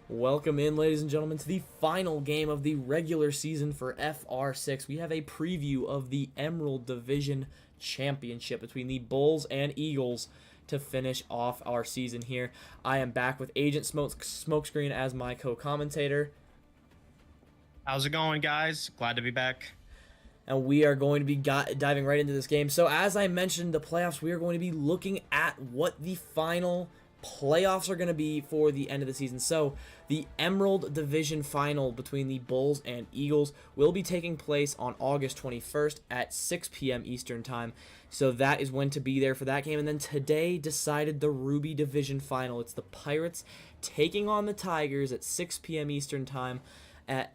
Welcome in, ladies and gentlemen, to the final game of the regular season for FR6. We have a preview of the Emerald Division Championship between the Bulls and Eagles to finish off our season here. I am back with Agent Smokescreen as my co-commentator. How's it going, guys? Glad to be back. And we are going to be diving right into this game. So as I mentioned, the playoffs, we are going to be looking at what the final playoffs are going to be for the end of the season. So the Emerald Division final between the Bulls and Eagles will be taking place on August 21st at 6 p.m. Eastern time. So that is when to be there for that game. And then today decided the Ruby Division final. It's the Pirates taking on the Tigers at 6 p.m. Eastern time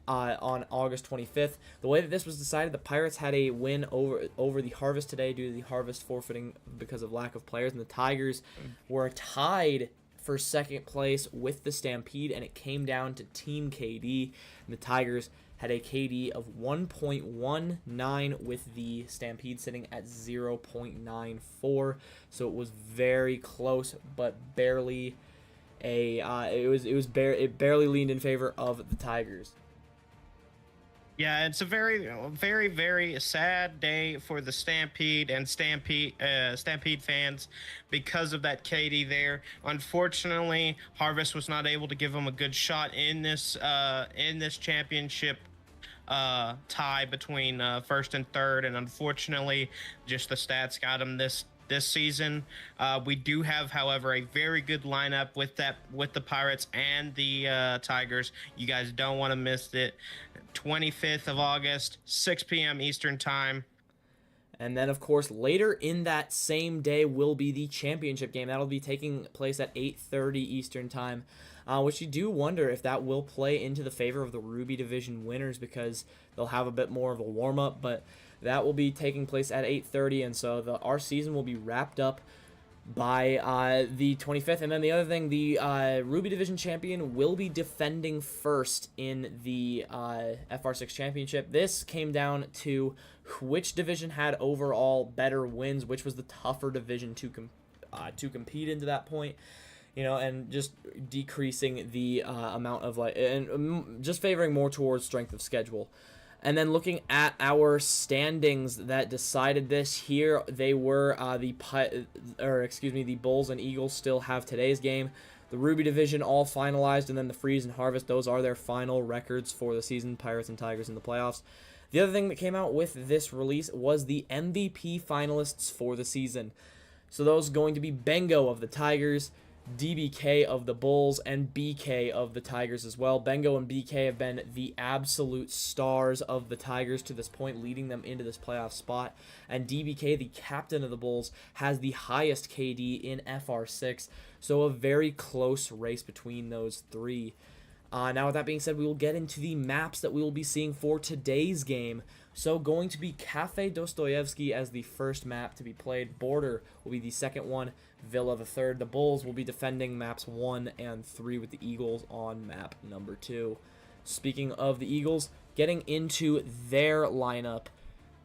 on August 25th. The way that this was decided, the Pirates had a win over the Harvest today due to the Harvest forfeiting because of lack of players, and the Tigers were tied for second place with the Stampede, and it came down to Team KD, and the Tigers had a KD of 1.19 with the Stampede sitting at 0.94, so it was very close, but barely it barely leaned in favor of the Tigers. Yeah, it's a very, very, very sad day for the Stampede and Stampede fans because of that Katie there. Unfortunately, Harvest was not able to give them a good shot in this championship tie between first and third, and unfortunately, just the stats got them this season. We do have, however, a very good lineup with the Pirates and the Tigers. You guys don't want to miss it. 25th of August, 6 p.m. Eastern time. And then, of course, later in that same day will be the championship game. That'll be taking place at 8:30 Eastern time, which you do wonder if that will play into the favor of the Ruby Division winners because they'll have a bit more of a warm-up, but that will be taking place at 8:30, and so our season will be wrapped up by the 25th. And then the other thing, the Ruby Division champion will be defending first in the FR6 championship. This came down to which division had overall better wins, which was the tougher division to compete into that point. And just decreasing the amount of just favoring more towards strength of schedule. And then looking at our standings that decided this here, they were the Bulls and Eagles still have today's game. The Ruby Division all finalized, and then the Freeze and Harvest, those are their final records for the season, Pirates and Tigers in the playoffs. The other thing that came out with this release was the MVP finalists for the season. So those going to be Bengo of the Tigers, DBK of the Bulls, and BK of the Tigers as well. Bengo and BK have been the absolute stars of the Tigers to this point, leading them into this playoff spot. And DBK, the captain of the Bulls, has the highest KD in FR6, so a very close race between those three. Now, with that being said, we will get into the maps that we will be seeing for today's game. So, going to be Cafe Dostoyevsky as the first map to be played. Border will be the second one. Villa the third. The Bulls will be defending maps 1 and 3 with the Eagles on map number 2. Speaking of the Eagles, getting into their lineup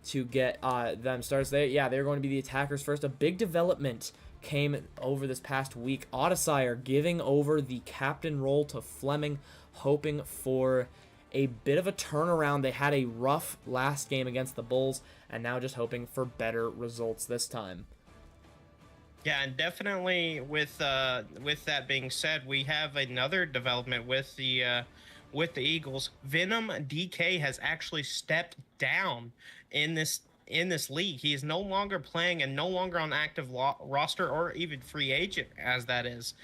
to get them started. They're going to be the attackers first. A big development came over this past week. Odyssire giving over the captain role to Fleming, hoping for a bit of a turnaround. They had a rough last game against the Bulls, and now just hoping for better results this time. Yeah, and definitely with that being said, we have another development with the Eagles. Venom DK has actually stepped down in this league. He is no longer playing and no longer on active roster or even free agent, as that is.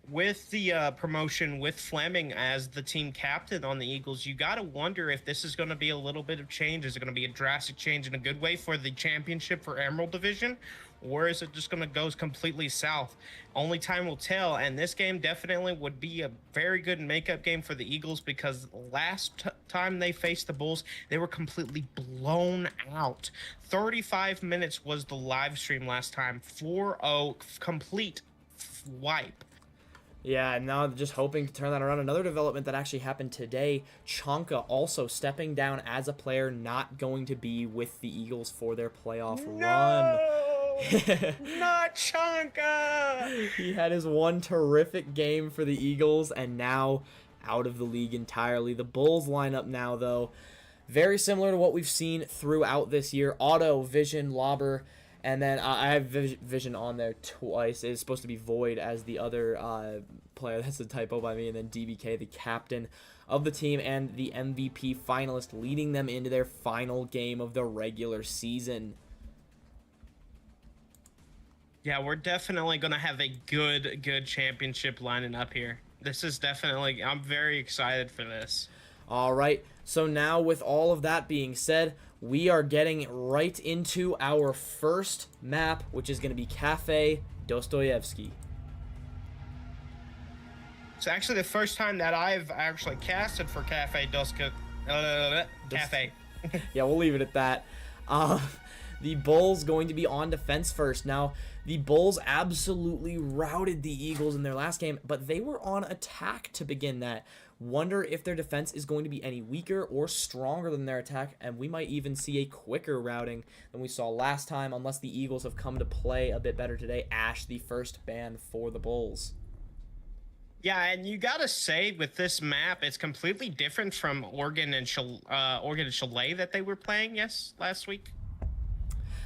With the promotion with Fleming as the team captain on the Eagles, you got to wonder if this is going to be a little bit of change. Is it going to be a drastic change in a good way for the championship for Emerald Division? Or is it just going to go completely south? Only time will tell, and this game definitely would be a very good makeup game for the Eagles because last time they faced the Bulls, they were completely blown out. 35 minutes was the live stream last time. 4-0, complete wipe. Yeah, and now just hoping to turn that around. Another development that actually happened today, Chonka also stepping down as a player, not going to be with the Eagles for their playoff run. Not Chonka! He had his one terrific game for the Eagles, and now out of the league entirely. The Bulls lineup now, though, very similar to what we've seen throughout this year. Auto, Vision, Lobber, and then I have Vision on there twice. It's supposed to be Void as the other player. That's a typo by me. And then DBK, the captain of the team and the MVP finalist, leading them into their final game of the regular season. Yeah, we're definitely going to have a good championship lining up here. This is definitely, I'm very excited for this. All right, so now with all of that being said, we are getting right into our first map, which is going to be Cafe Dostoyevsky. It's actually the first time that I've actually casted for Cafe Cafe. Yeah, we'll leave it at that. The Bulls going to be on defense first. Now, the Bulls absolutely routed the Eagles in their last game, but they were on attack to begin that. Wonder if their defense is going to be any weaker or stronger than their attack, and we might even see a quicker routing than we saw last time, unless the Eagles have come to play a bit better today. Ash, the first ban for the Bulls. Yeah, and you gotta say, with this map, it's completely different from Oregon and Chalet that they were playing, last week.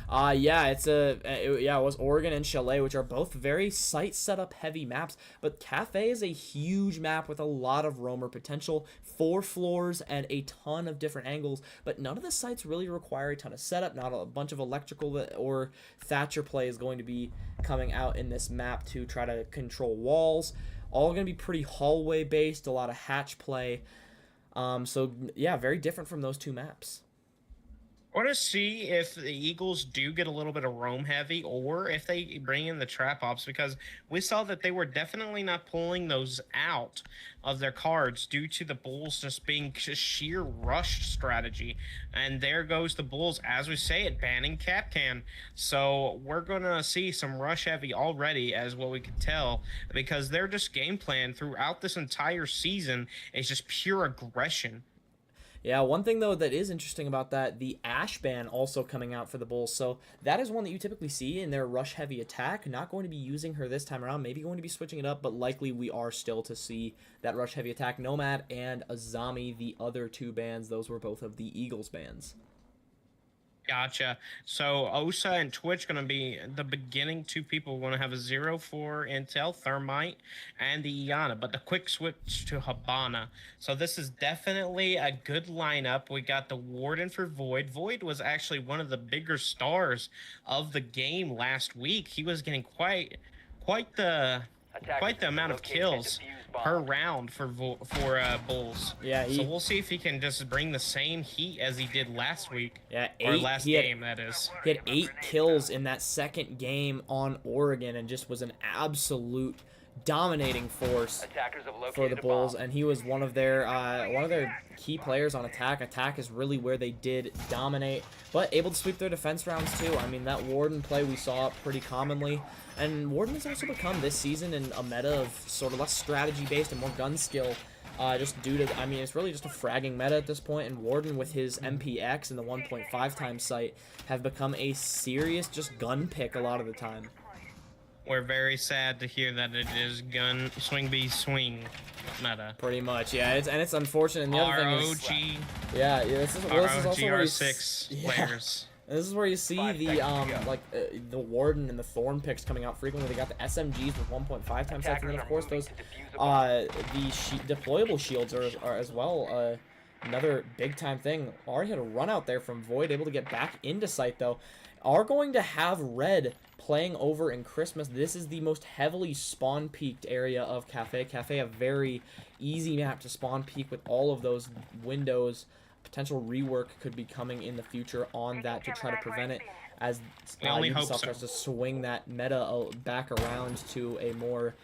Yeah, it was Oregon and Chalet, which are both very site setup heavy maps, but Cafe is a huge map with a lot of roamer potential, 4 floors and a ton of different angles, but none of the sites really require a ton of setup. Not a bunch of electrical or Thatcher play is going to be coming out in this map to try to control walls. All going to be pretty hallway based, a lot of hatch play. So yeah, very different from those two maps. I want to see if the Eagles do get a little bit of roam heavy, or if they bring in the trap ops, because we saw that they were definitely not pulling those out of their cards due to the Bulls just being just sheer rush strategy. And there goes the Bulls, as we say it, banning Capcan. So we're going to see some rush heavy already, as what we could tell, because their just game plan throughout this entire season is just pure aggression. Yeah, one thing, though, that is interesting about that, the Ash ban also coming out for the Bulls. So that is one that you typically see in their rush-heavy attack. Not going to be using her this time around. Maybe going to be switching it up, but likely we are still to see that rush-heavy attack. Nomad and Azami, the other two bans, those were both of the Eagles bans. Gotcha. So Osa and Twitch going to be the beginning two people going to have a 0 for Intel, Thermite, and the Iana, but the quick switch to Habana. So this is definitely a good lineup. We got the Warden for Void. Void was actually one of the bigger stars of the game last week. He was getting quite the amount of kills per round for Bulls. Yeah, so we'll see if he can just bring the same heat as he did last week. Yeah, or last game, that is. He had 8 kills in that second game on Oregon and just was an absolute dominating force for the Bulls, and he was one of their key players on attack. Attack is really where they did dominate, but able to sweep their defense rounds too. I mean, that Warden play we saw pretty commonly, and Warden has also become this season in a meta of sort of less strategy based and more gun skill, just due to, I mean, it's really just a fragging meta at this point, and Warden with his MPX and the 1.5 times sight have become a serious just gun pick a lot of the time. We're very sad to hear that it is gun swing be swing meta. Pretty much, yeah. It's unfortunate. And the other thing is, yeah, this is also where R6 players. This is where you see the the Warden and the Thorn picks coming out frequently. They got the SMGs with 1.5 times sights, and then of course those deployable shields are as well. Another big time thing. Already had a run out there from Void, able to get back into sight though. Are going to have Red playing over in Christmas. This is the most heavily spawn peaked area of Cafe. Cafe, a very easy map to spawn peak with all of those windows. Potential rework could be coming in the future on that to try to prevent it, as Ubisoft starts to swing that meta back around to a more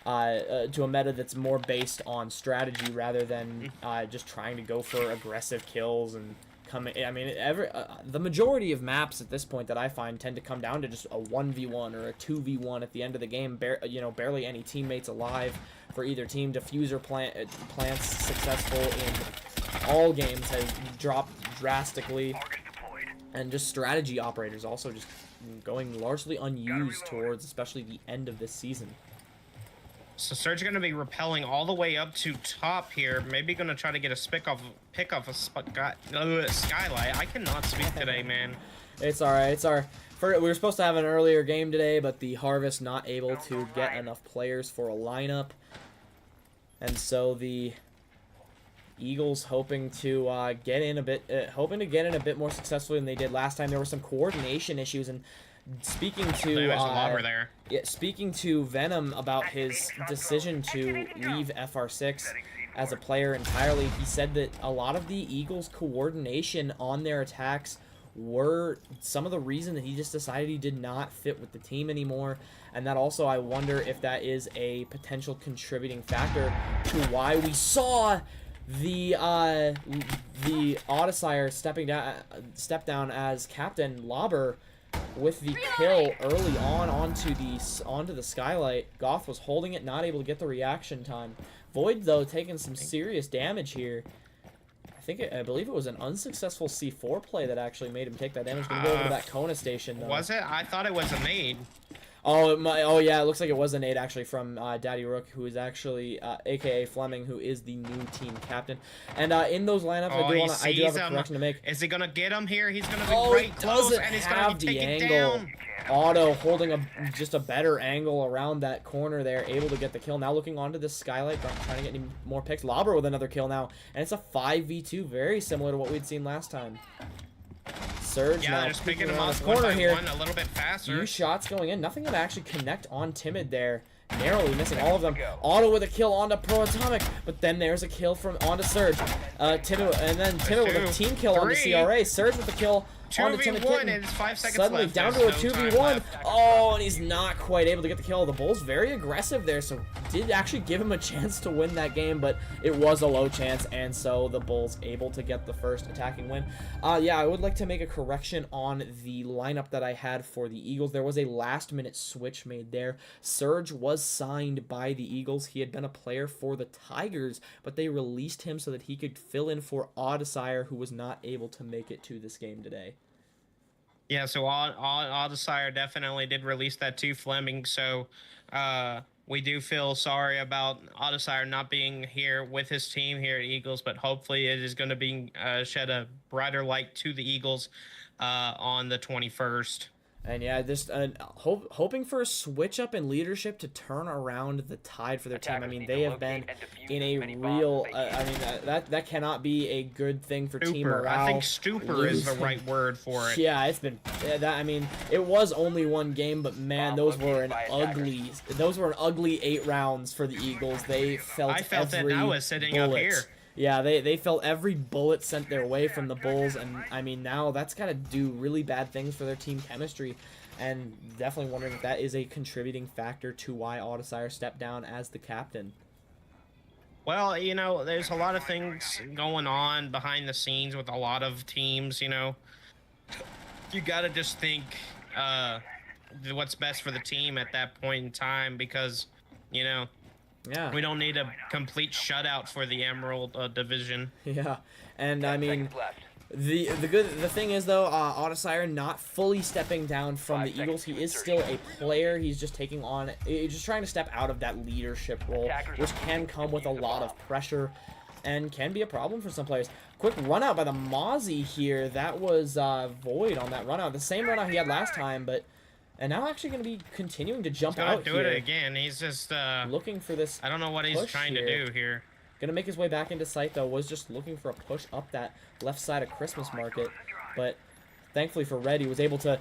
meta that's more based on strategy rather than just trying to go for aggressive kills and coming. I mean, the majority of maps at this point that I find tend to come down to just a 1v1 or a 2v1 at the end of the game. Barely any teammates alive for either team. Diffuser plants successful in all games has dropped drastically, and just strategy operators also just going largely unused towards especially the end of this season. So Surge going to be rappelling all the way up to top here. Maybe going to try to get a pick off a skylight. I cannot speak today, man. It's all right. We were supposed to have an earlier game today, but the Harvest not able to get enough players for a lineup, and so the Eagles hoping to get in a bit more successfully than they did last time. There were some coordination issues, and speaking to Venom about his decision to leave FR6 as a player entirely, he said that a lot of the Eagles' coordination on their attacks were some of the reason that he just decided he did not fit with the team anymore, and that also I wonder if that is a potential contributing factor to why we saw the Odyssey step down as Captain Lauber with the kill early on onto the skylight. Goth was holding it, not able to get the reaction time. Void though taking some serious damage here. I believe it was an unsuccessful C4 play that actually made him take that damage. Gonna go over to that Kona station though. Was it? I thought it was a nade. Oh yeah, it looks like it was a nade actually from Daddy Rook, who is actually aka Fleming, who is the new team captain. And in those lineups, I do have a correction to make. Is he gonna get him here? He's gonna be right close, and he's gonna take it down. Otto holding just a better angle around that corner there, able to get the kill. Now looking onto the skylight, trying to get any more picks. Lauber with another kill now, and it's a 5v2, very similar to what we'd seen last time. Surge now just picking him around up the corner here. a little bit faster. Few shots going in, nothing to actually connect on Timid there. Narrowly missing all of them. Otto with a kill onto Pro Atomic, but then there's a kill onto Surge. Timid with a team kill onto CRA. Surge with the kill onto Timid Kitten. And it's 5 seconds Suddenly left. down to a 2v1. Oh, and he's not quite able to get the kill. The Bulls very aggressive there, so did actually give him a chance to win that game, but it was a low chance, and so the Bulls able to get the first attacking win. Yeah, I would like to make a correction on the lineup that I had for the Eagles. There was a last-minute switch made there. Surge was signed by the Eagles. He had been a player for the Tigers, but they released him so that he could fill in for Odyssey, who was not able to make it to this game today. Yeah, so Odyssey definitely did release that to Fleming, so we do feel sorry about Odyssey not being here with his team here at Eagles, but hopefully it is going to be shed a brighter light to the Eagles on the 21st. And yeah, just hoping for a switch up in leadership to turn around the tide for their team. I mean, they have been in a real. I mean, that cannot be a good thing for team morale. I think stupor is the right word for it. Yeah, it's been that. I mean, it was only one game, but man, those were an ugly 8 rounds for the Eagles. They felt. I felt every it. I was sitting bullet. up here. Yeah, they felt every bullet sent their way from the Bulls, and I mean, now that's got to do really bad things for their team chemistry, and definitely wondering if that is a contributing factor to why Odyssey stepped down as the captain. Well, you know, there's a lot of things going on behind the scenes with a lot of teams, you know. You got to just think what's best for the team at that point in time because, you know, yeah, we don't need a complete shutout for the Emerald division. Yeah, and I mean, the thing is though, Odyssey not fully stepping down from the Eagles. He is still a player. He's just he's just trying to step out of that leadership role, which can come with a lot of pressure, and can be a problem for some players. Quick run out by the Mozzie here. That was Void on that run out. The same run out he had last time, but. And now actually going to be continuing to jump out here. Do it again. He's just looking for this. I don't know what he's trying to do here. Going to make his way back into sight though. Was just looking for a push up that left side of Christmas Market, but thankfully for Red, he was able to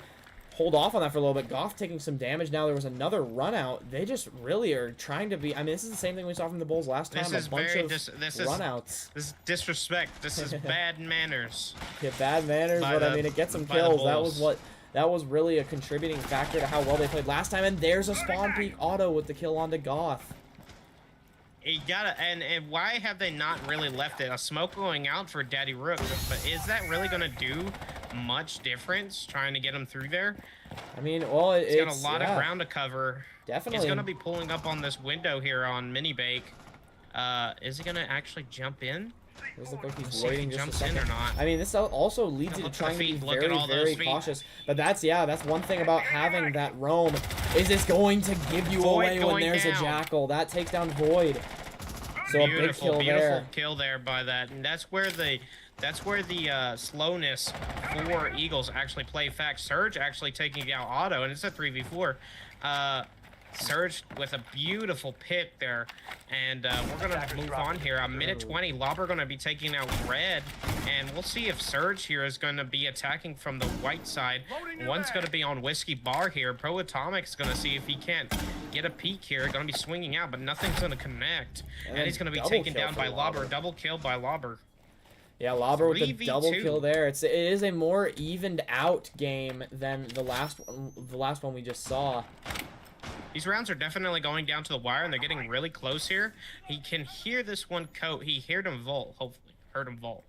hold off on that for a little bit. Goff taking some damage. Now there was another run out. They just really are trying to be. I mean, this is the same thing we saw from the Bulls last time. This is a bunch of run outs. This is disrespect. This is bad manners. Yeah, bad manners. But I mean, it gets some kills. That was really a contributing factor to how well they played last time. And there's a spawn peak auto with the kill onto Goth. You gotta, and why have they not really left it? A smoke going out for Daddy Rook, but is that really gonna do much difference trying to get him through there? I mean, well, it's got a lot of ground to cover. Definitely. He's gonna be pulling up on this window here on Mini Bake. Is he gonna actually jump in? Does look like he's See if he waiting just a jumps in second. or not. I mean, this also leads you to Look at the trying to be feet, look at very, all those very feet. cautious. But that's one thing about having that roam. Is it's going to give you Void away when going there's down. a jackal. That takes down Void. So a big kill Beautiful there. kill there by that, and that's where the slowness for Eagles actually play fact. Surge actually taking out Auto, and it's a 3v4. Surge with a beautiful pick there, and we're gonna move on here. A minute 20, Lobber gonna be taking out Red, and we'll see if Surge here is gonna be attacking from the white side. One's gonna be on Whiskey Bar here. Pro Atomic's gonna see if he can't get a peek here. Gonna be swinging out, but nothing's gonna connect, and he's gonna be taken down by Lobber. Double kill by Lobber. Yeah, Lobber with the 3v2. double kill there. It is a more evened out game than the last one we just saw. These rounds are definitely going down to the wire, and they're getting really close here. He can hear this one coat. He heard him vault, hopefully. Heard him vault.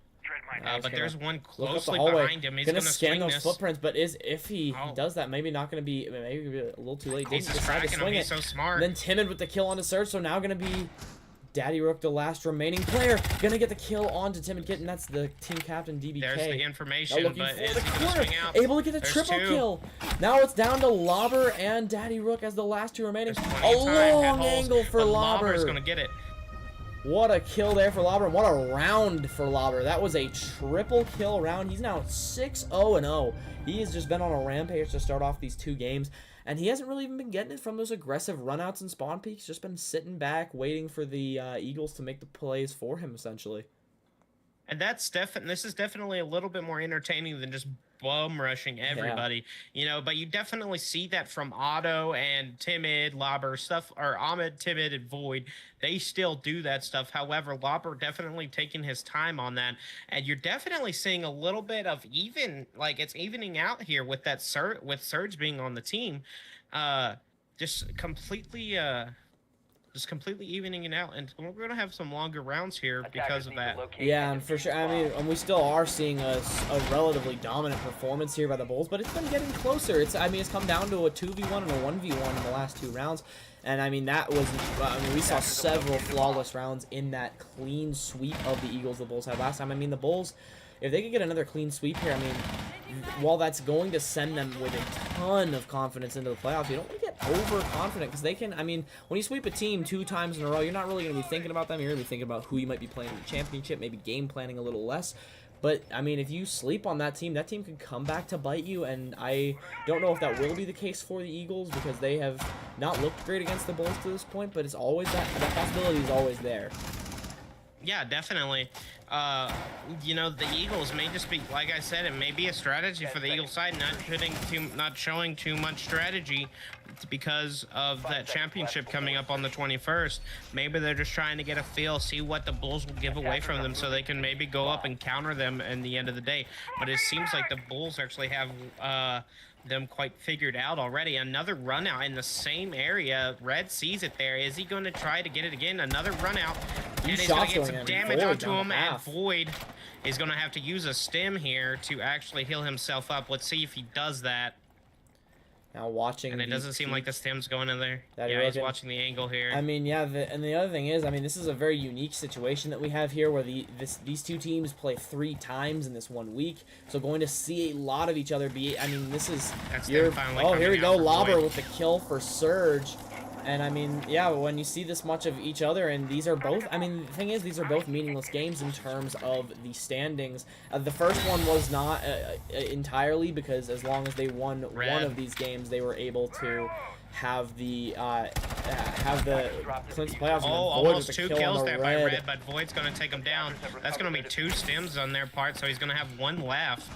But there's one closely behind him. He's gonna gonna scan swing those this. footprints, but if he does that, maybe not gonna be, maybe a little too late. He's Didn't decide to tracking him. swing it. He's so smart. And then Timid with the kill on the Surge, so now gonna be Daddy Rook, the last remaining player, gonna get the kill onto Timid Kitten. That's the team captain DBK. There's the Now information, looking but for is the he gonna corner, swing out? able to get the There's triple two. kill. Now it's down to Lobber and Daddy Rook as the last two remaining. There's A plenty of time at long holes, angle for but Lobber. Lobber's gonna get it. What a kill there for Lobber, and what a round for Lobber. That was a triple kill round. He's now 6-0-0. He has just been on a rampage to start off these two games, and he hasn't really even been getting it from those aggressive runouts and spawn peaks. Just been sitting back, waiting for the Eagles to make the plays for him, essentially. And this is definitely a little bit more entertaining than just bum rushing everybody, you know. But you definitely see that from Otto and Timid, Lobber stuff, or Ahmed, Timid, and Void. They still do that stuff. However, Lobber definitely taking his time on that, and you're definitely seeing a little bit of it's evening out here with that Surge being on the team, just completely evening it out, and we're gonna have some longer rounds here because of that. Yeah, and for sure. I mean, and we still are seeing a relatively dominant performance here by the Bulls, but it's been getting closer. It's come down to a 2v1 and a 1v1 in the last two rounds, and I mean we saw several flawless rounds in that clean sweep of the Eagles the Bulls had last time. I mean, the Bulls, if they could get another clean sweep here, I mean, while that's going to send them with a ton of confidence into the playoffs, you don't want to get overconfident, because they can, I mean, when you sweep a team 2 times in a row, you're not really going to be thinking about them. You're going to be thinking about who you might be playing in the championship, maybe game planning a little less. But, I mean, if you sleep on that team can come back to bite you, and I don't know if that will be the case for the Eagles, because they have not looked great against the Bulls to this point, but it's always that possibility is always there. Yeah, definitely. You know, the Eagles may just be, like I said, it may be a strategy for the Eagles side, not showing too much strategy because of that championship coming up on the 21st. Maybe they're just trying to get a feel, see what the Bulls will give away from them, so they can maybe go up and counter them in the end of the day. But it seems like the Bulls actually have them quite figured out already. Another run out in the same area. Red sees it there. Is he going to try to get it again? Another run out, and he's going to get some damage onto him, and Void is going to have to use a stem here to actually heal himself up. Let's see if he does that. Now watching, and it doesn't seem like the stem's going in there. Yeah, he's watching the angle here. I mean, yeah, and the other thing is, I mean, this is a very unique situation that we have here, where these two teams play 3 times in this 1 week, so going to see a lot of each other be. I mean, this is here we go, Lobber with the kill for Surge. And I mean, yeah, when you see this much of each other, and these are both, I mean, the thing is, these are both meaningless games in terms of the standings. The first one was not entirely, because as long as they won one of these games, they were able to have the Clint's playoffs. Oh, almost 2 kills there by Red, but Void's going to take him down. That's going to be 2 stems on their part, so he's going to have 1 left.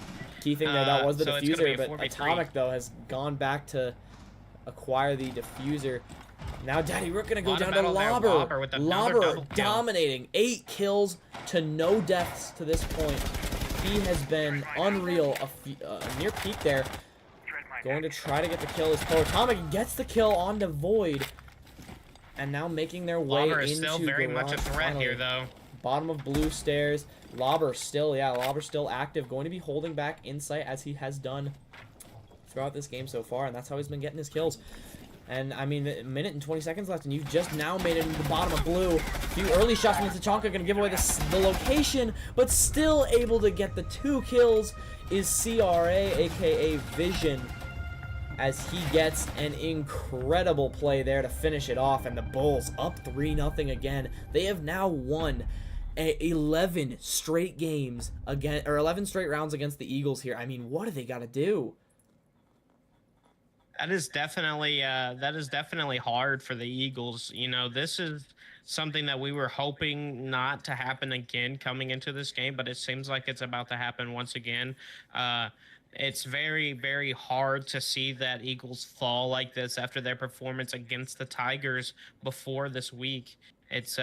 Key thing there, that was the diffuser, but Atomic, though, has gone back to acquire the diffuser. Now Daddy Rook gonna go down to Lobber. Lobber dominating. 8 kills to no deaths to this point. He has been unreal. A near peak there. Going to try to get the kill. Is Atomic gets the kill onto Void. And now making their way into Lobber is still very much a threat here, though. Bottom of blue stairs. Lobber still active. Going to be holding back Insight, as he has done throughout this game so far. And that's how he's been getting his kills. And, I mean, a minute and 20 seconds left, and you've just now made it into the bottom of blue. A few early shots from Tachanka going to give away the location, but still able to get the 2 kills is CRA, a.k.a. Vision, as he gets an incredible play there to finish it off, and the Bulls up 3-0 again. They have now won 11 straight games again, or 11 straight rounds against the Eagles here. I mean, what do they got to do? That is definitely hard for the Eagles. You know, this is something that we were hoping not to happen again coming into this game, but it seems like it's about to happen once again. It's very, very hard to see that Eagles fall like this after their performance against the Tigers before this week. It's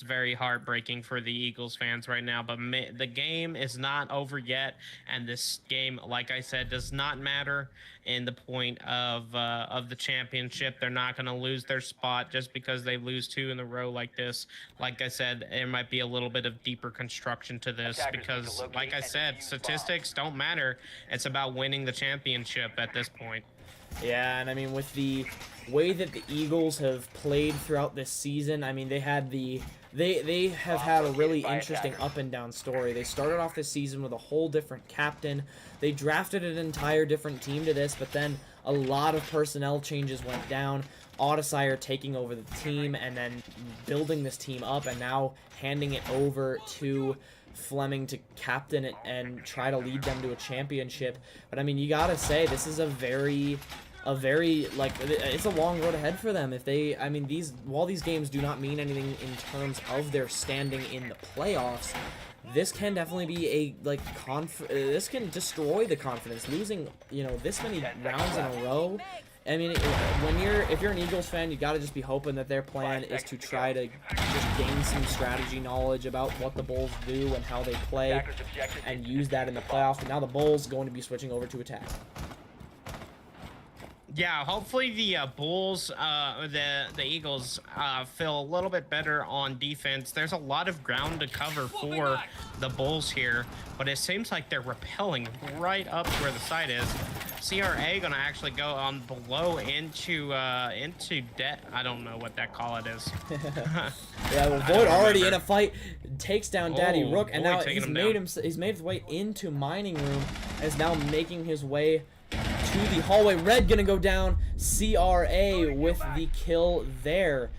very heartbreaking for the Eagles fans right now, but the game is not over yet, and this game, like I said, does not matter in the point of the championship. They're not going to lose their spot just because they lose 2 in a row like this. Like I said, there might be a little bit of deeper construction to this because, like I said, statistics don't matter. It's about winning the championship at this point. Yeah, and I mean, with the way that the Eagles have played throughout this season, I mean, they have had a really interesting up and down story. They started off this season with a whole different captain. They drafted an entire different team to this, but then a lot of personnel changes went down. Audisire taking over the team and then building this team up, and now handing it over to Fleming to captain it and try to lead them to a championship. But I mean, you gotta say, this is a very like, it's a long road ahead for them. If they, I mean, while these games do not mean anything in terms of their standing in the playoffs, this can definitely be a, like, this can destroy the confidence. Losing, you know, this many rounds in a row, I mean, if you're an Eagles fan, you gotta just be hoping that their plan is to try to just gain some strategy knowledge about what the Bulls do and how they play, and use that in the playoffs. And now the Bulls going to be switching over to attack. Yeah, hopefully the Bulls, the Eagles feel a little bit better on defense. There's a lot of ground to cover for the Bulls here, but it seems like they're repelling right up where the site is. CRA gonna actually go on below into debt. I don't know what that call it is. Yeah, well, Void already in a fight, takes down Daddy Rook, and now he's made his way into mining room, and is now making his way to the hallway. Red gonna go down. CRA with the kill there.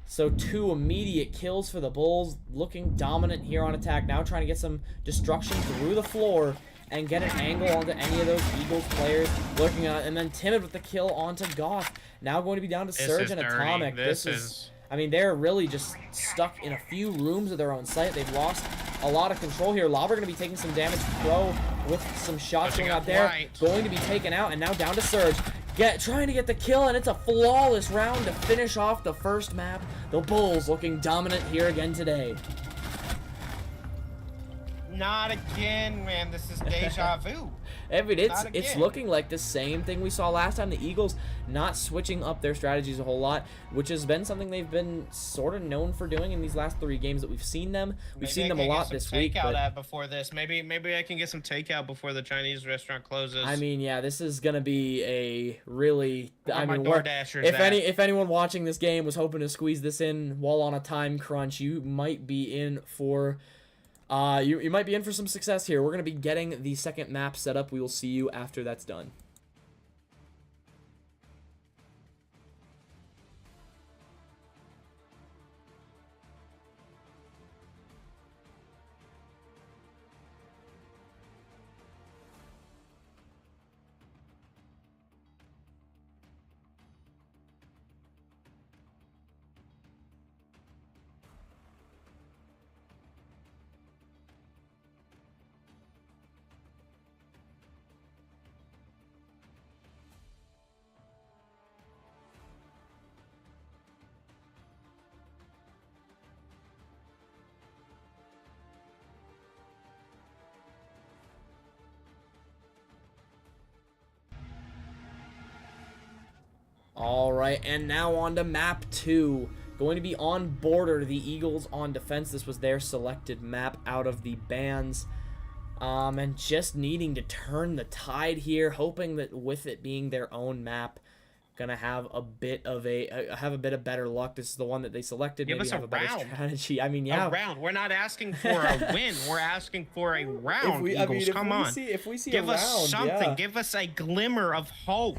So 2 immediate kills for the Bulls, looking dominant here on attack. Now trying to get some destruction through the floor and get an angle onto any of those Eagles players lurking on. And then Timid with the kill onto Goth. Now going to be down to Surge and Atomic. This is, I mean, they're really just stuck in a few rooms of their own site. They've lost a lot of control here. Lava going to be taking some damage. Pro with some shots going out there. Going to be taken out, and now down to Surge. Trying to get the kill, and it's a flawless round to finish off the first map. The Bulls looking dominant here again today. Not again, man. This is deja vu. I mean, it's looking like the same thing we saw last time. The Eagles not switching up their strategies a whole lot, which has been something they've been sort of known for doing in these last 3 games that we've seen them. We've seen them a lot this week. But before this, maybe I can get some takeout before the Chinese restaurant closes. I mean, yeah, this is gonna be a really. I mean, if anyone watching this game was hoping to squeeze this in while on a time crunch, you might be in for. You might be in for some success here. We're going to be getting the second map set up. We will see you after that's done. Alright, and now on to map 2. Going to be on border, the Eagles on defense. This was their selected map out of the bans. And just needing to turn the tide here, hoping that with it being their own map, gonna have a bit of better luck. This is the one that they selected. Give Maybe us a have a better round. strategy. I mean, yeah, A round. We're not asking for a win. We're asking for a round. Eagles, if come we on. if we see Give a us round, something. yeah. Give us a glimmer of hope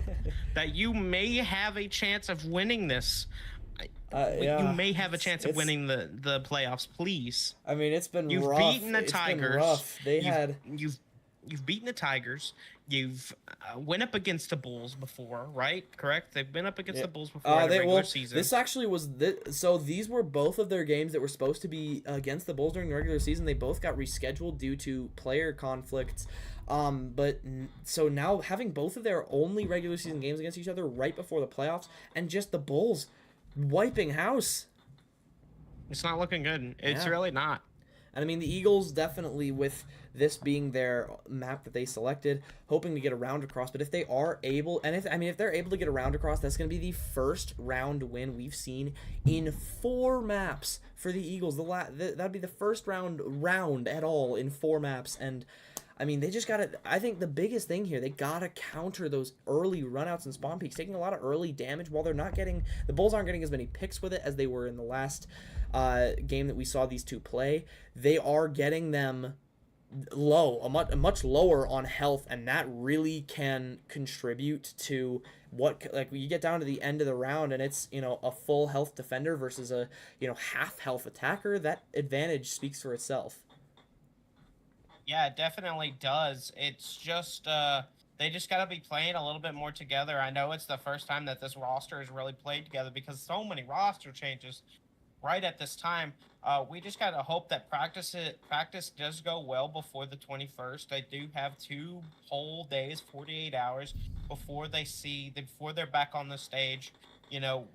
that you may have a chance of winning this. Yeah, You may have a chance of winning the playoffs, please. I mean, it's been You've rough. beaten the It's Tigers. been rough. You've beaten the Tigers. You've went up against the Bulls before, right? Correct. They've been up against the Bulls before in the regular season. This actually was so these were both of their games that were supposed to be against the Bulls during the regular season. They both got rescheduled due to player conflicts. So now having both of their only regular season games against each other right before the playoffs, and just the Bulls wiping house. It's not looking good. It's really not. And I mean, the Eagles definitely, with this being their map that they selected, hoping to get a round across. But if they are able, and if they're able to get a round across, that's going to be the first round win we've seen in 4 maps for the Eagles. That'd be the first round at all in 4 maps. And I mean, they just got to, I think the biggest thing here, they got to counter those early runouts and spawn peaks, taking a lot of early damage while they're not getting, the Bulls aren't getting as many picks with it as they were in the last game that we saw these two play. They are getting them low, much lower on health, and that really can contribute to what, like, you get down to the end of the round and it's, a full health defender versus a, half health attacker. That advantage speaks for itself. Yeah, it definitely does. It's just they just got to be playing a little bit more together. I know it's the first time that this roster has really played together because so many roster changes right at this time. We just got to hope that practice does go well before the 21st. They do have 2 whole days, 48 hours before they're back on the stage.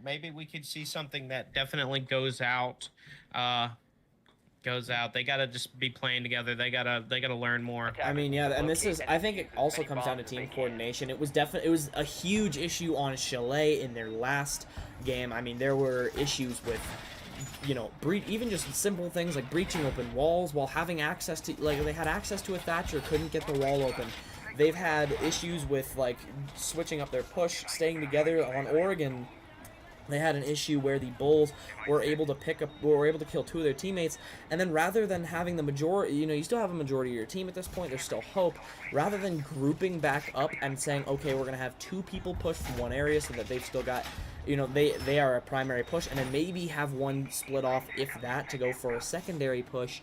Maybe we could see something that definitely goes out. They gotta just be playing together. They gotta learn more. I mean, yeah, and I think it also comes down to team coordination. It was a huge issue on Chalet in their last game. I mean, there were issues with, even just simple things like breaching open walls while having access to, like, they had access to a Thatcher, couldn't get the wall open. They've had issues with, like, switching up their push, staying together. On Oregon, they had an issue where the Bulls were able to kill 2 of their teammates, and then rather than having the majority, you still have a majority of your team at this point, there's still hope. Rather than grouping back up and saying, okay, we're going to have 2 people push from one area so that they've still got, they are a primary push, and then maybe have one split off, if that, to go for a secondary push.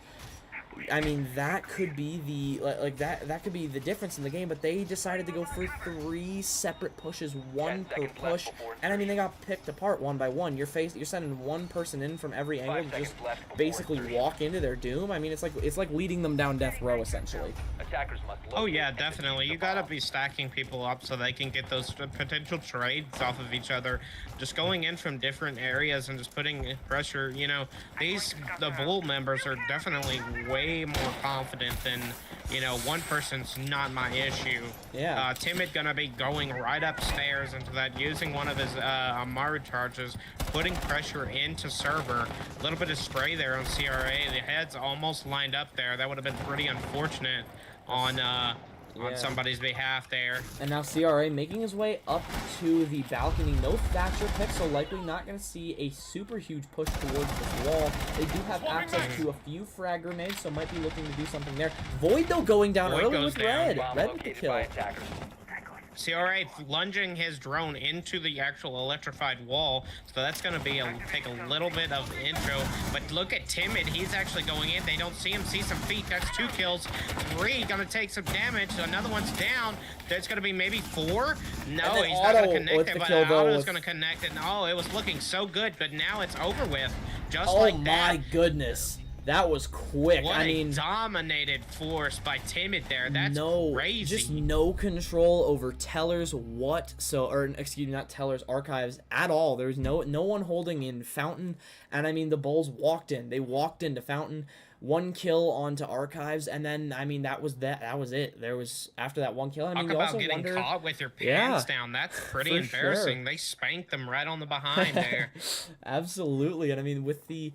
I mean, that could be that could be the difference in the game, but they decided to go for 3 separate pushes, 1 per push, and I mean, they got picked apart one by one. You're sending 1 person in from every angle to just basically walk into their doom. I mean, it's like leading them down death row, essentially. Oh yeah, definitely. You gotta be stacking people up so they can get those potential trades off of each other. Just going in from different areas and just putting pressure. The Bull members are definitely way more confident than, one person's not my issue. Yeah. Timid gonna be going right upstairs into that, using one of his Amaru charges, putting pressure into server. A little bit of spray there on CRA. The head's almost lined up there. That would have been pretty unfortunate on somebody's behalf there. And now CRA making his way up to the balcony. No Thatcher pick, so likely not going to see a super huge push towards this wall. They do have access to a few frag grenades, so might be looking to do something there. Void, though, going down early with Red. Red with the kill. CRA lunging his drone into the actual electrified wall, so that's going to take a little bit of intro. But look at Timid, he's actually going in. They don't see him, see some feet. That's 2 kills. 3 going to take some damage. Another one's down. There's going to be maybe 4. No, he's not going to connect it, but Auto's going to connect it. Oh, it was looking so good, but now it's over with. Just like that. Oh my goodness. That was quick. What a dominated force by Timid there. That's crazy. Just no control over Tellers not Tellers, Archives at all. There's no one holding in Fountain. And I mean, the Bulls walked in. They walked into Fountain. 1 kill onto Archives, and then I mean that was it. There was, after that 1 kill. I mean, talk about getting caught with your pants down. That's pretty embarrassing. Sure. They spanked them right on the behind there. Absolutely, and I mean with the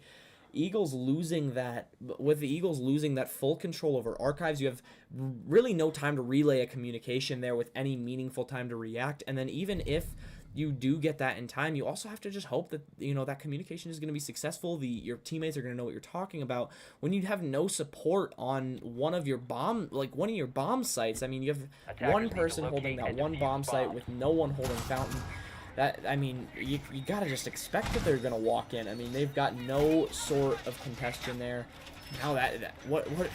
Eagles losing that full control over Archives, you have really no time to relay a communication there with any meaningful time to react. And then even if you do get that in time, you also have to just hope that, you know, that communication is going to be successful. Your teammates are going to know what you're talking about. When you have no support on one of your bomb sites, I mean, you have one person holding that one bomb site with no one holding fountain. That, I mean, you gotta just expect that they're gonna walk in. I mean, they've got no sort of contention there. Now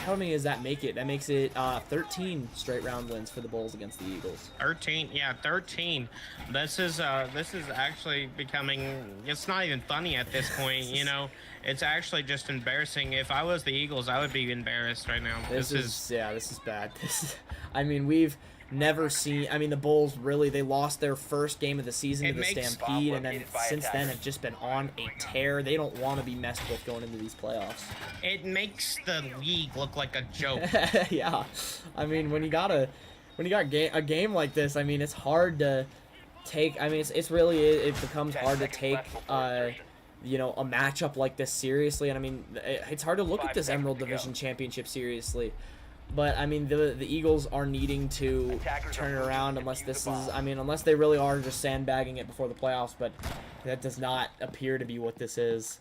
how many does that make it? That makes it 13 straight round wins for the Bulls against the Eagles. 13, yeah, 13. This is actually becoming. It's not even funny at this point. You know, it's actually just embarrassing. If I was the Eagles, I would be embarrassed right now. This is bad. I mean, we've never seen. I mean, the Bulls really, they lost their first game of the season to the Stampede, and then since then have just been on a tear. They don't want to be messed with going into these playoffs. It makes the league look like a joke. Yeah, I mean, when you got a game like this, I mean, it's hard to take. I mean, it becomes hard to take you know, a matchup like this seriously, and I mean, it's hard to look at this Emerald Division Championship seriously. But I mean, the Eagles are needing to turn it around unless they really are just sandbagging it before the playoffs. But that does not appear to be what this is.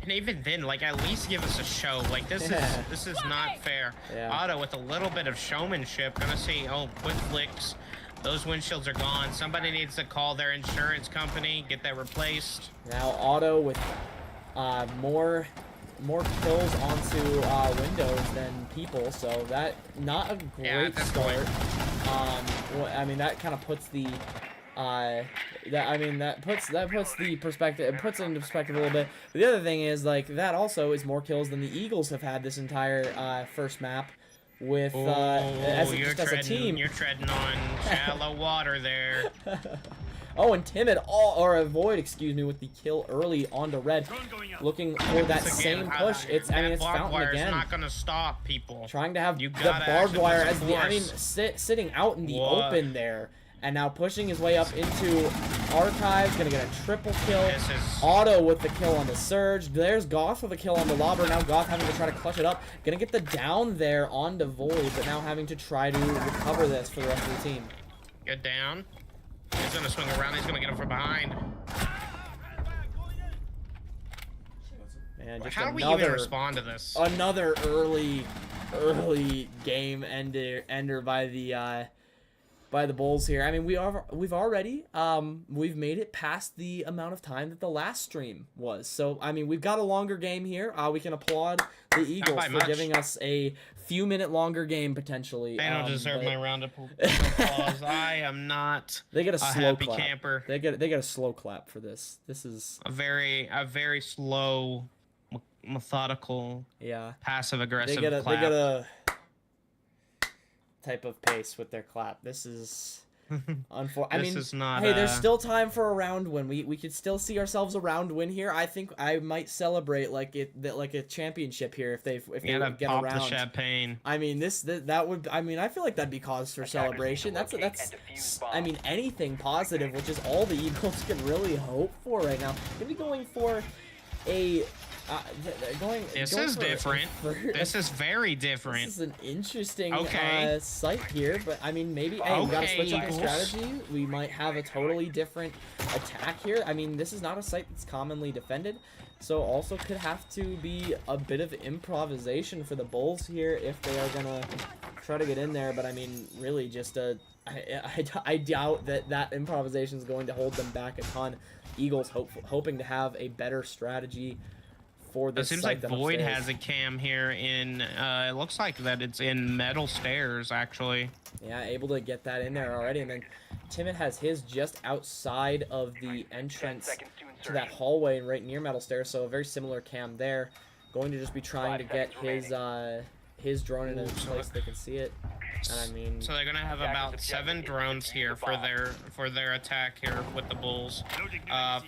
And even then, like, at least give us a show. Like, this is not fair. Yeah. Otto with a little bit of showmanship, gonna see, oh, quick flicks. Those windshields are gone. Somebody needs to call their insurance company, get that replaced. Now Otto with more kills onto windows than people, so that not a great start. Well, I mean, that kind of puts the that puts the perspective, it puts it into perspective a little bit. But the other thing is, like, that also is more kills than the Eagles have had this entire first map with as a team. You're treading on shallow water there. Oh, and Timid, Void, excuse me, with the kill early onto Red, looking for that same push. It's Fountain again. Not gonna stop people. Trying to have the barbed wire as sitting out in the open there, and now pushing his way up into Archives, gonna get a triple kill. Otto with the kill on the Surge. There's Goth with the kill on the Lobber. Now Goth having to try to clutch it up. Gonna get the down there onto Void, but now having to try to recover this for the rest of the team. Get down. He's gonna swing around. He's gonna get him from behind. Man, how do we even respond to this? Another early game ender by the Bulls here. I mean, we've already made it past the amount of time that the last stream was. So I mean, we've got a longer game here. We can applaud the Eagles for giving us a few minute longer game potentially. They don't deserve my round of applause. I am not. They get a slow happy clap. Camper. They get a slow clap for this. This is a very slow, methodical, passive aggressive clap. They get a type of pace with their clap. This is unfortunate. I mean, is not, hey, there's still time for a round win. We could still see ourselves a round win here. I think I might celebrate like a championship here if they get a round. The champagne. I mean, that would. I mean, I feel like that'd be cause for celebration. That's. I mean, anything positive, which is all the Eagles can really hope for right now. Gonna be going for a. This is different. This is very different. This is an interesting site here, but I mean, maybe we gotta switch up the strategy. We might have a totally different attack here. I mean, this is not a site that's commonly defended, so also could have to be a bit of improvisation for the Bulls here if they are gonna try to get in there. But I mean, really, just I doubt that improvisation is going to hold them back a ton. Eagles hoping to have a better strategy. It seems like Void has a cam here in, it looks like that it's in Metal Stairs, actually. Yeah, able to get that in there already. And then Timid has his just outside of the entrance to that hallway right near Metal Stairs. So a very similar cam there. Going to just be trying to get his drone in a place they can see it. And I mean, so they're gonna have about 7 drones here for their attack here with the Bulls.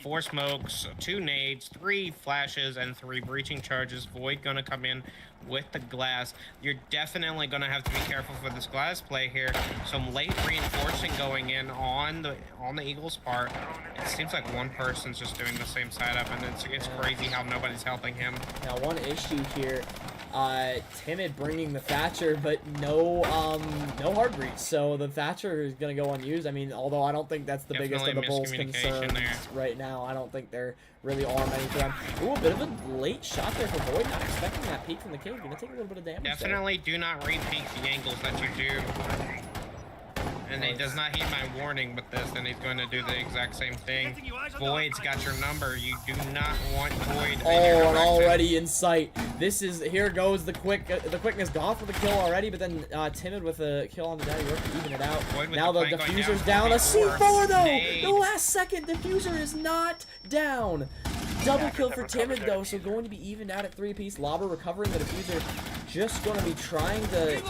4 smokes, 2 nades, 3 flashes, and 3 breaching charges. Void gonna come in with the glass. You're definitely gonna have to be careful for this glass play here. Some late reinforcing going in on the Eagles' part. It seems like one person's just doing the same setup, and it's crazy how nobody's helping him. Now one issue here Timid bringing the Thatcher, but no hard breach, so the Thatcher is gonna go unused. I mean, although I don't think that's the biggest of the Bulls' concerns right now. I don't think they're really arm any for them. Ooh, a bit of a late shot there for Void, not expecting that peek from the King. Gonna take a little bit of damage. Definitely do not repeat the angles that you do. And he does not heed my warning with this, and he's going to do the exact same thing. Void's got your number. You do not want Void. Oh, and already in sight. This is, here goes the quickness. Gone for the kill already, but then Timid with a kill on the Daddy Rook to even it out. Now the diffuser's down. A C4 though. The last second diffuser is not down. Double kill for Timid though, so going to be evened out at 3-piece. Lobber recovering the diffuser. Just going to be trying to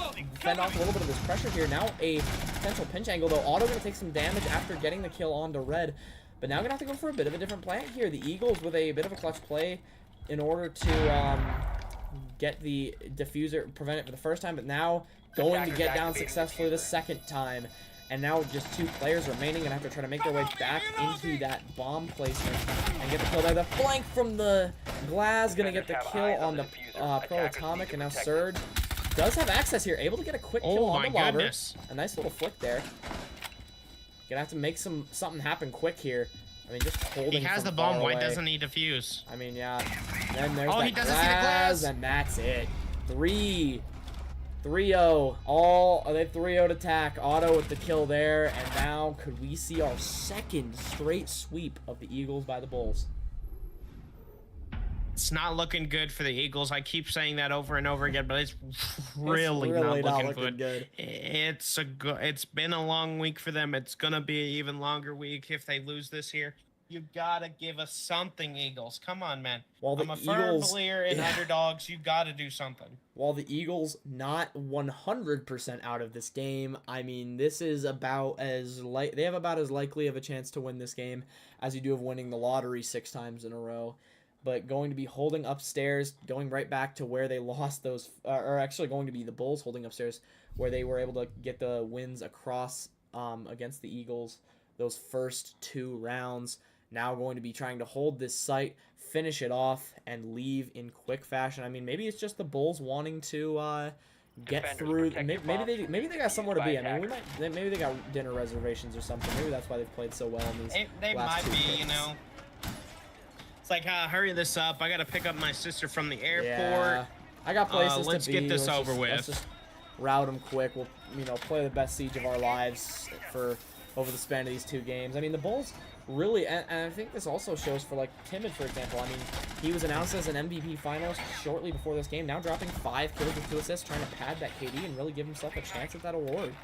fend off a little bit of this pressure here. Now a potential pinch angle, though. Otto going to take some damage after getting the kill onto Red. But now going to have to go for a bit of a different plan here. The Eagles with a bit of a clutch play in order to get the diffuser, prevent it for the first time. But now going to get down successfully the second time. And now just 2 players remaining and have to try to make their way back into that bomb placement and get the kill there. The flank from the Glaz gonna get the kill on the Pro Atomic, and now Surge does have access here, able to get a quick kill on the Lobber. A nice little flick there. Gonna have to make something happen quick here. I mean, just holding. He has the bomb. Why doesn't he defuse? I mean, yeah. Then there's he doesn't see the Glaz, and that's it. 3-0. They 3-0'd attack. Otto with the kill there, and now could we see our second straight sweep of the Eagles by the Bulls? It's not looking good for the Eagles. I keep saying that over and over again, but it's really not looking good. It's been a long week for them. It's gonna be an even longer week if they lose this here. You gotta give us something, Eagles. Come on, man. I'm a firm believer in underdogs. You gotta do something. While the Eagles not 100% out of this game, I mean, this is about as they have about as likely of a chance to win this game as you do of winning the lottery 6 times in a row. But going to be holding upstairs, going right back to where they lost those, or actually going to be the Bulls holding upstairs, where they were able to get the wins across against the Eagles those first 2 rounds. Now going to be trying to hold this site, finish it off, and leave in quick fashion. I mean, maybe it's just the Bulls wanting to get through. Maybe they got somewhere to be. I mean, maybe they got dinner reservations or something. Maybe that's why they've played so well in these they last might 2 be, picks. you know. It's like, hurry this up. I got to pick up my sister from the airport. Yeah, I got places let's to be. get this over with. Let's just route them quick. We'll, play the best siege of our lives for over the span of these 2 games. I mean, the Bulls really, and I think this also shows for, like, Timid, for example. I mean, he was announced as an MVP finalist shortly before this game, now dropping 5 kills with 2 assists, trying to pad that KD and really give himself a chance at that award.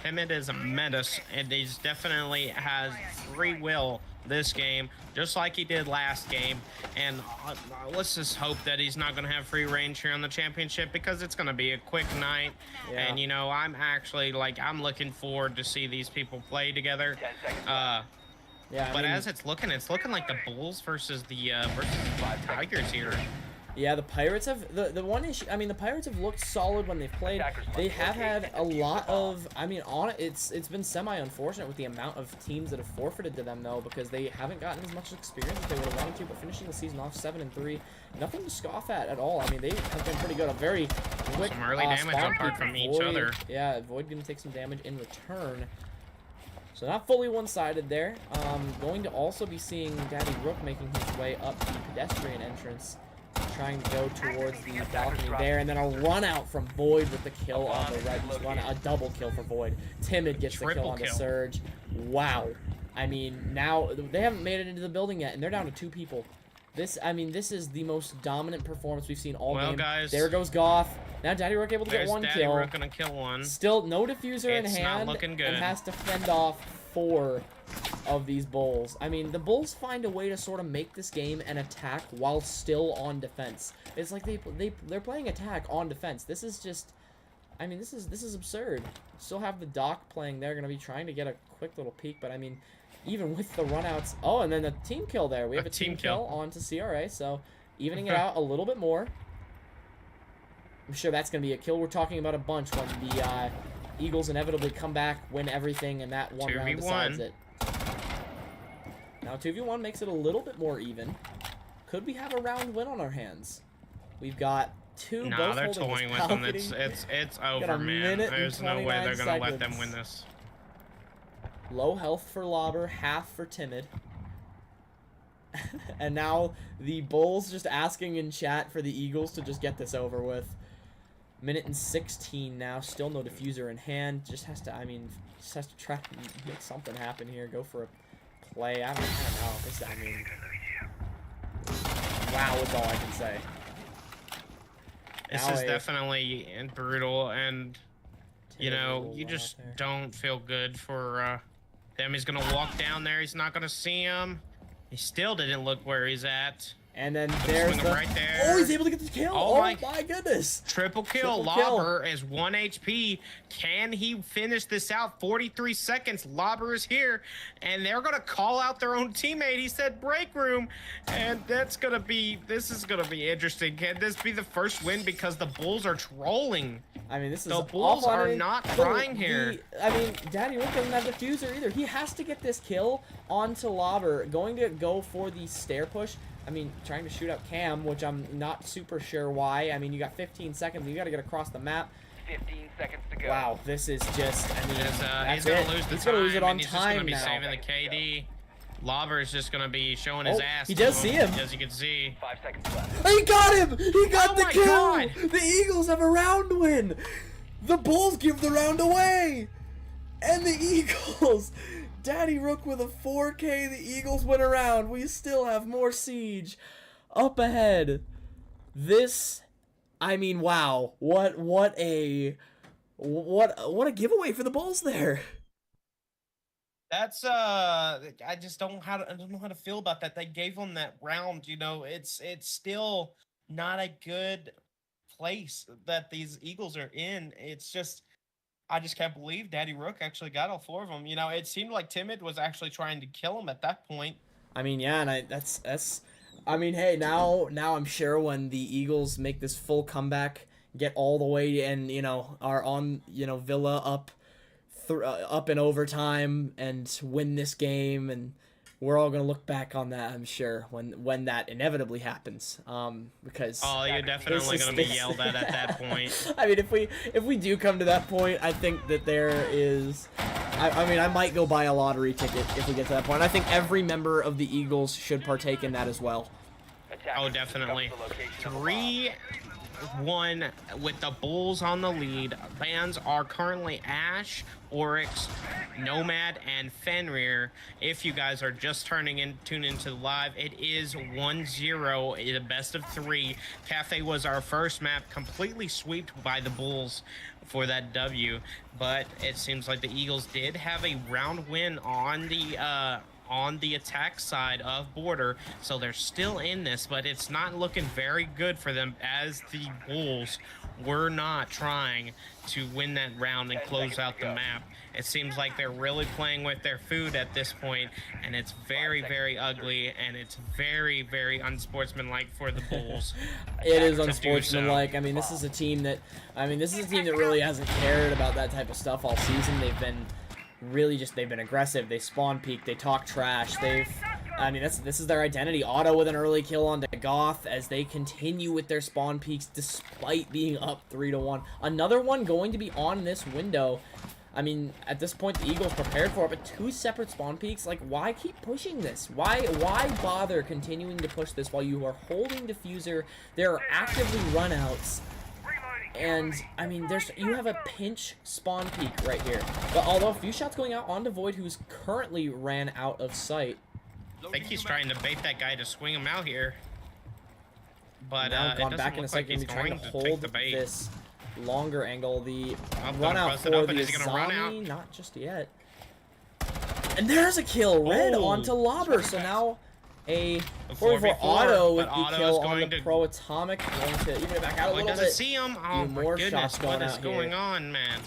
Timid is a menace, and he's definitely has free will this game, just like he did last game. And let's just hope that he's not going to have free range here on the championship, because it's going to be a quick night. Yeah. And, I'm actually, I'm looking forward to see these people play together. Yeah, but as it's looking like the Bulls versus the Tigers here. Yeah, the Pirates have the one issue. I mean, the Pirates have looked solid when they've played. They have had a lot of. I mean, it's been semi-unfortunate with the amount of teams that have forfeited to them though, because they haven't gotten as much experience as they would have wanted to. But finishing the season off 7-3, nothing to scoff at all. I mean, they have been pretty good. A very quick some early damage apart from each other. Yeah, Void gonna take some damage in return. So not fully one-sided there. Going to also be seeing Daddy Rook making his way up the pedestrian entrance, trying to go towards the balcony there, and then a run out from Void with the kill on the Red. A double kill for Void. Timid gets the kill on the Surge. Wow. I mean, now they haven't made it into the building yet, and they're down to 2 people. This is the most dominant performance we've seen all game. Guys, there goes Goth. Now Daddy Rook able to get 1 Daddy kill. Rook gonna kill 1. Still no diffuser in hand, not looking good. and has to fend off 4 of these Bulls. I mean, the Bulls find a way to sort of make this game an attack while still on defense. It's like they're playing attack on defense. This is just, I mean, this is absurd. Still have the Doc playing there, gonna be trying to get a quick little peek, but I mean, even with the runouts. Oh, and then the team kill there. We have a team kill onto CRA, so evening it out a little bit more. I'm sure that's going to be a kill we're talking about a bunch when the Eagles inevitably come back, win everything, and that 1 round decides it. Now 2v1 makes it a little bit more even. Could we have a round win on our hands? We've got two, Nah, both they're holding toying this with them. balcony. It's a over, man. minute and There's no way they're 29 gonna let them win seconds. this. Low health for Lobber, half for Timid. And now the Bulls just asking in chat for the Eagles to just get this over with. Minute and 16 now, still no diffuser in hand. Just has to, I mean, just has to try to make something happen here. Go for a play. I don't know. This, I mean, wow is all I can say. This is definitely brutal, and you know, you just don't feel good for them. He's gonna walk down there. He's not gonna see him. He still didn't look where he's at. And then there's the... right there. Oh, he's able to get the kill. Oh, my goodness. Triple kill. Lobber is 1 HP. Can he finish this out? 43 seconds. Lobber is here. And they're going to call out their own teammate. He said break room. And that's going to be... This is going to be interesting. Can this be the first win? Because the Bulls are trolling. I mean, this is the Bulls are not trying here. I mean, Daddy Rook doesn't have the diffuser either. He has to get this kill onto Lobber. Going to go for the stair push. I mean, trying to shoot out Cam, which I'm not super sure why. I mean, you got 15 seconds. You got to get across the map. 15 seconds to go. Wow, this is just, I mean, he's going to lose the He's going to lose it on he's time just now. going to be saving the KD. Lobber is just going to be showing his ass. He does see him. As you can see. 5 seconds left. He got him! He got the kill! God. The Eagles have a round win! The Bulls give the round away! And the Eagles... Daddy Rook with a 4K, the Eagles win a round. We still have more Siege up ahead. This, I mean, wow. What a giveaway for the Bulls there. That's I just don't know how to feel about that. They gave them that round, you know. It's still not a good place that these Eagles are in. It's just I just can't believe Daddy Rook actually got all 4 of them. You know, it seemed like Timid was actually trying to kill him at that point. I mean, yeah, and that's I mean, hey, now I'm sure when the Eagles make this full comeback, get all the way and, you know, are on, you know, Villa up in overtime and win this game, and we're all gonna look back on that, I'm sure, when that inevitably happens. Because you're definitely gonna be yelled at that point. I mean, if we do come to that point, I think that there is. I mean, I might go buy a lottery ticket if we get to that point. I think every member of the Eagles should partake in that as well. Oh, definitely. 3-1 with the Bulls on the lead. Bans are currently Ash, Oryx, Nomad, and Fenrir. If you guys are just tuning into the live, it is 1-0, the best of 3. Cafe was our first map, completely swept by the Bulls for that W, but it seems like the Eagles did have a round win on the attack side of Border, so they're still in this, but it's not looking very good for them as the Bulls were not trying to win that round and close out the map. It seems like they're really playing with their food at this point, and it's very, very ugly, and it's very, very unsportsmanlike for the Bulls. It is unsportsmanlike. I mean, this is a team that really hasn't cared about that type of stuff all season. They've been they've been aggressive. They spawn peek. They talk trash. I mean, this is their identity. Otto with an early kill on Goth as they continue with their spawn peeks despite being up 3-1. Another one going to be on this window. I mean, at this point, the Eagles prepared for it, but 2 separate spawn peeks. Like, why keep pushing this? Why bother continuing to push this while you are holding diffuser? There are actively runouts. And, I mean, you have a pinch spawn peak right here. But although a few shots going out onto Void, who's currently ran out of sight. I think he's trying to bait that guy to swing him out here. But now gone back in a second, he's trying to hold this longer angle. The run out for the Azami, not just yet. And there's a kill, Red onto Lobber. So now a 4v4 Auto with the kill on the Pro Atomic. Going to even it back out a little bit. Doesn't see him. Oh my goodness, what is going on, man?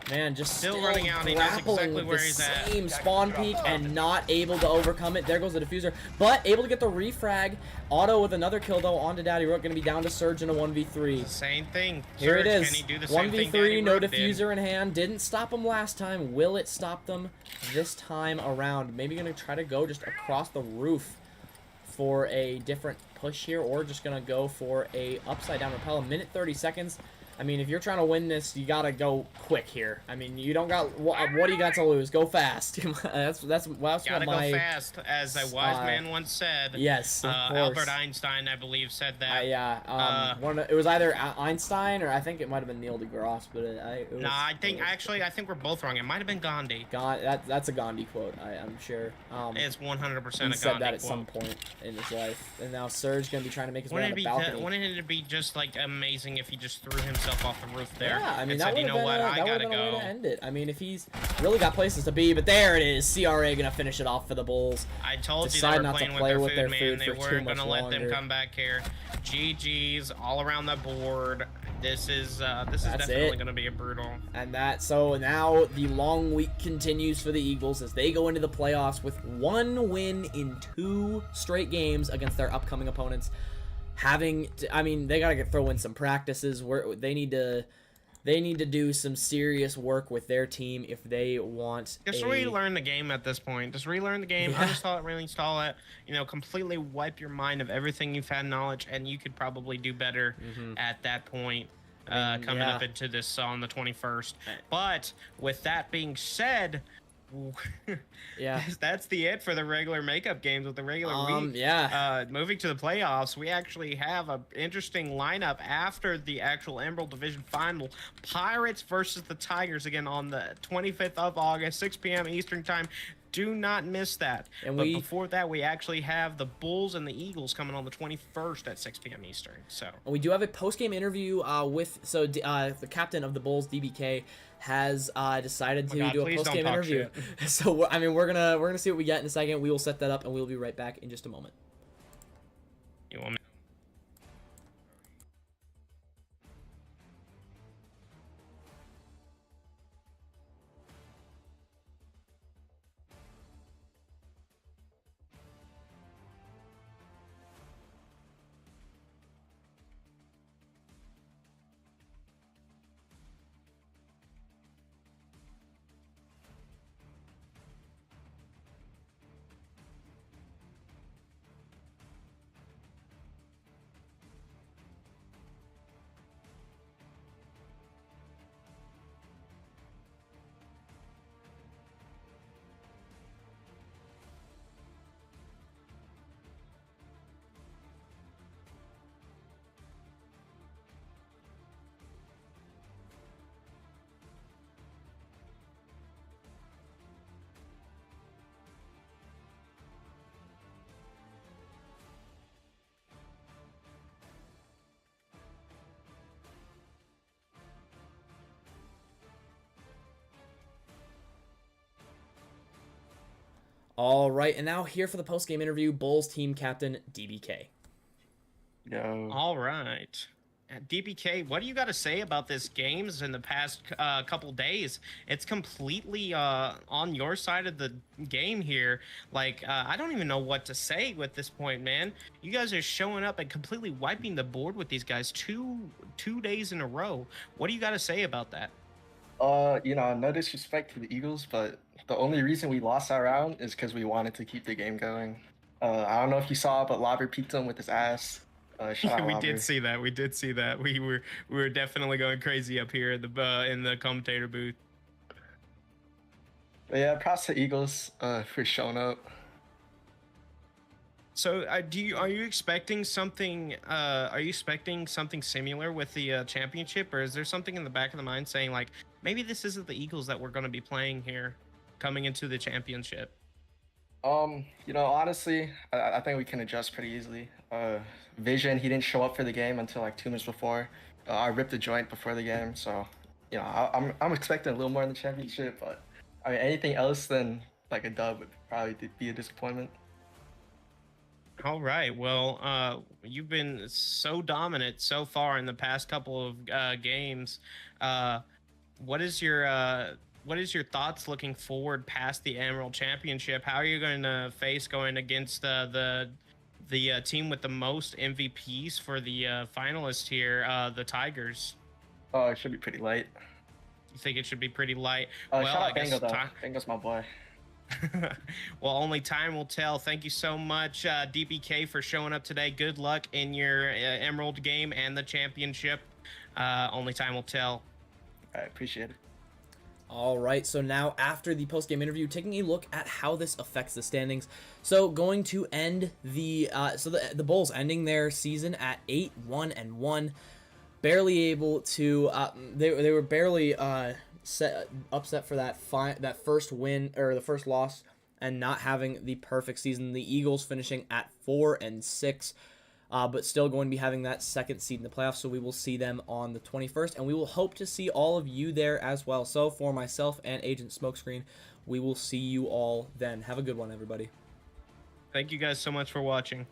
Man, just still running out. He knows exactly where he's at. Same spawn peak and not able to overcome it. There goes the diffuser, but able to get the refrag. Auto with another kill though onto Daddy Rook. Going to be down to Surge in a 1v3. Same thing. Here Surge, it is. can he do the same thing 1v3, no Daddy Rook diffuser in hand. Didn't stop him last time. Will it stop them this time around? Maybe going to try to go just across the roof for a different push here, or just going to go for a upside down rappel. 1:30. I mean, if you're trying to win this, you gotta go quick here. I mean, you don't got what do you got to lose? Go fast. that's what Gotta my go fast, as a wise man once said. Yes, of course. Albert Einstein, I believe, said that. Yeah. It was either Einstein or I think it might have been Neil deGrasse, but it was. Nah, I think we're both wrong. It might have been Gandhi. That's a Gandhi quote. I'm sure. It's 100% a Gandhi He said that quote. at some point in his life, and now Serge gonna be trying to make his way on the balcony. Wouldn't it be just like amazing if he just threw himself off the roof there? Yeah, I mean, and that said, would you have know been, what, I that gotta been a way go. to end it. I mean, if he's really got places to be, but there it is. CRA gonna finish it off for the Bulls. I told Decide you they were not to playing play with their with food, their man. food They for weren't too gonna much let them longer. come back here. GG's all around the board. This is That's definitely it. gonna be a brutal. And so now the long week continues for the Eagles as they go into the playoffs with 1 win in 2 straight games against their upcoming opponents. I mean, they gotta throw in some practices where they need to do some serious work with their team if they want. Just relearn the game at this point. Just relearn the game, Yeah. uninstall it, reinstall it. You know, completely wipe your mind of everything you've had knowledge, and you could probably do better at that point. Coming up into this on the 21st. But with that being said, Yeah. that's the it for the regular makeup games with the regular week. Yeah. Moving to the playoffs, we actually have an interesting lineup after the actual Emerald Division final. Pirates versus the Tigers again on the 25th of August, 6 p.m. Eastern time. Do not miss that. And but before that, we actually have the Bulls and the Eagles coming on the 21st at 6 p.m. Eastern. So we do have a post-game interview the captain of the Bulls, DBK, has decided to do a post-game interview. So I mean, we're gonna see what we get in a second. We will set that up, and we'll be right back in just a moment. you want me? All right, and now here for the post-game interview, Bulls team captain DBK. Yo. All right. DBK, what do you got to say about this games in the past couple days? It's completely on your side of the game here. Like, I don't even know what to say with this point, man. You guys are showing up and completely wiping the board with these guys two days in a row. What do you got to say about that? No disrespect to the Eagles, but the only reason we lost that round is because we wanted to keep the game going. I don't know if you saw, but Lauber peeked him with his ass. Shout out We Lauber. did see that. We did see that. We were definitely going crazy up here in the commentator booth. But yeah, props to Eagles for showing up. So, are you expecting something? Are you expecting something similar with the championship, or is there something in the back of the mind saying like maybe this isn't the Eagles that we're going to be playing here, coming into the championship? Honestly, I think we can adjust pretty easily. Vision, he didn't show up for the game until like 2 minutes before. I ripped a joint before the game, so I'm expecting a little more in the championship. But I mean, anything else than like a dub would probably be a disappointment. All right. Well, you've been so dominant so far in the past couple of games. What is your thoughts looking forward past the Emerald Championship? How are you going to face going against the team with the most MVPs for the finalists here, the Tigers? Oh, it should be pretty light. You think it should be pretty light? Shout out Bango though. Bango's my boy. Well, only time will tell. Thank you so much, DBK, for showing up today. Good luck in your Emerald game and the championship. Only time will tell. I appreciate it. All right, so now after the post-game interview, taking a look at how this affects the standings. So going to end the the Bulls ending their season at 8-1-1, barely able to they were barely upset for that first win or the first loss and not having the perfect season. The Eagles finishing at 4-6. But still going to be having that second seed in the playoffs, so we will see them on the 21st, and we will hope to see all of you there as well. So for myself and Agent Smokescreen, we will see you all then. Have a good one, everybody. Thank you guys so much for watching.